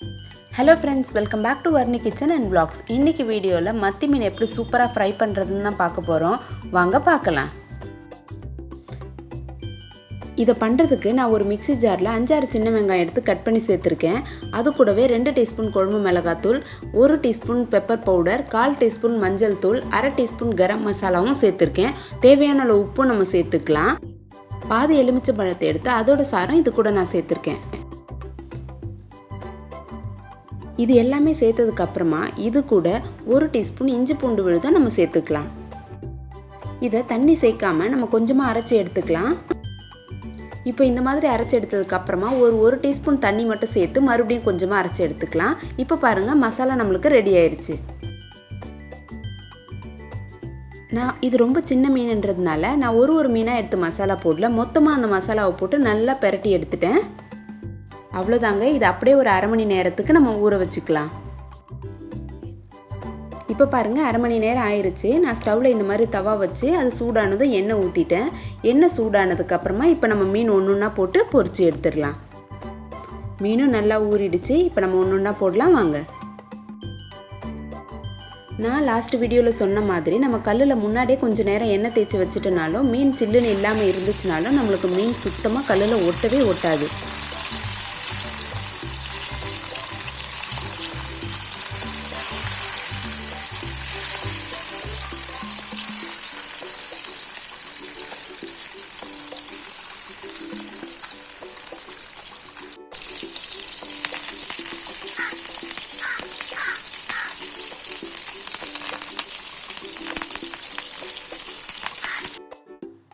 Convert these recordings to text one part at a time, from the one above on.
Hello friends, welcome back to Varuni Kitchen and Vlogs. இன்னைக்கு வீடியோல மத்தி மீன் எப்படி சூப்பரா ஃப்ரை பண்றதுன்னு தான் பார்க்க போறோம். வாங்க பார்க்கலாம். இத பண்றதுக்கு நான் ஒரு மிக்ஸி ஜார்ல 5-6 சின்ன வெங்காயம் எடுத்து கட் பண்ணி சேர்த்திருக்கேன். அது கூடவே 2 டீஸ்பூன் குழம்பு மிளகாய் தூள், 1 டீஸ்பூன் பெப்பர் பவுடர், 1/4 டீஸ்பூன் மஞ்சள் தூள், 1/2 டீஸ்பூன் கரம் மசாலாவும் சேர்த்திருக்கேன். தேவையான அளவு உப்பு நம்ம சேர்த்துக்கலாம். பாதி எலுமிச்சை பழத்தை எடுத்து அதோட சாரம் இது கூட நான் சேர்த்திருக்கேன். இது எல்லாமே சேர்த்ததுக்கு அப்புறமா இது கூட 1 டீஸ்பூன் இஞ்சி பூண்டு விழுதை நம்ம சேர்த்துக்கலாம். இதை தண்ணி சேர்க்காம நம்ம கொஞ்சமாக அரைச்சி எடுத்துக்கலாம். இப்போ இந்த மாதிரி அரைச்சி எடுத்ததுக்கு அப்புறமா ஒரு டீஸ்பூன் தண்ணி மட்டும் சேர்த்து மறுபடியும் கொஞ்சமாக அரைச்சி எடுத்துக்கலாம். இப்போ பாருங்கள், மசாலா நம்மளுக்கு ரெடி ஆயிடுச்சு. நான் இது ரொம்ப சின்ன மீன்ன்றதுனால நான் ஒரு மீனாக எடுத்து மசாலா போடல, மொத்தமாக அந்த மசாலாவை போட்டு நல்லா பெரட்டி எடுத்துட்டேன். அவ்வளோதாங்க. இது அப்படியே ஒரு 1/2 மணி நேரத்துக்கு நம்ம ஊற வச்சுக்கலாம். இப்போ பாருங்கள், 1/2 மணி நேரம் ஆயிடுச்சு. நான் ஸ்டவ்வில் இந்த மாதிரி தவா வச்சு அது சூடானதும் எண்ணெய் ஊற்றிட்டேன். எண்ணெய் சூடானதுக்கப்புறமா இப்போ நம்ம மீன் ஒன்று ஒன்றா போட்டு பொரிச்சு எடுத்துடலாம். மீனும் நல்லா ஊறிடுச்சு. இப்போ நம்ம ஒன்று ஒன்றா போடலாம் வாங்க. நான் லாஸ்ட் வீடியோவில் சொன்ன மாதிரி நம்ம கல்லில் முன்னாடியே கொஞ்சம் நேரம் எண்ணெய் தேய்ச்சி வச்சுட்டனாலும் மீன் சில்லுன்னு இல்லாமல் இருந்துச்சுனாலும் நம்மளுக்கு மீன் சுத்தமாக கல்லில் ஒட்டவே ஒட்டாது.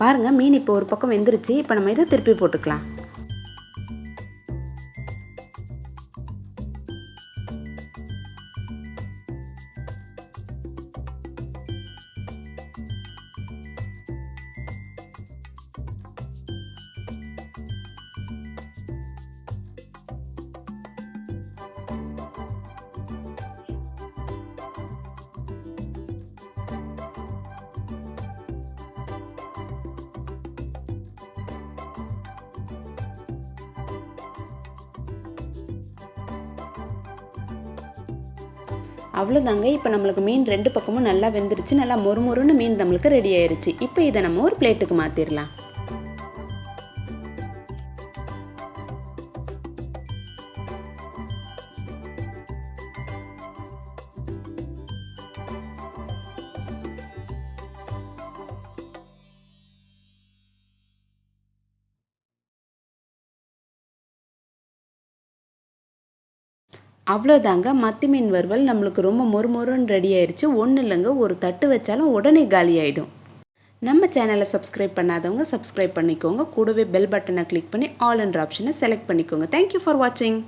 பாருங்க, மீன் இப்போ ஒரு பக்கம் வெந்துருச்சு. இப்போ நம்ம இதை திருப்பி போட்டுக்கலாம். அவ்வளோதாங்க. இப்போ நம்மளுக்கு மீன் 2 பக்கமும் நல்லா வெந்துருச்சு. நல்லா மொறுமொறுன்னு மீன் நம்மளுக்கு ரெடி ஆயிருச்சு. இப்போ இதை நம்ம ஒரு பிளேட்டுக்கு மாற்றிடலாம். அவ்வளோதாங்க, மத்தி மீன் வறுவல் நம்மளுக்கு ரொம்ப மொறுமொறுன்னு ரெடி ஆயிடுச்சு. ஒன்றும் இல்லைங்க, ஒரு தட்டு வச்சாலும் உடனே காலி ஆகிடும். நம்ம சேனலை சப்ஸ்கிரைப் பண்ணாதவங்க சப்ஸ்கிரைப் பண்ணிக்கோங்க. கூடவே பெல் பட்டனை கிளிக் பண்ணி ஆல் என்ற ஆப்ஷனை செலக்ட் பண்ணிக்கோங்க. தேங்க்யூ ஃபார் வாட்சிங்.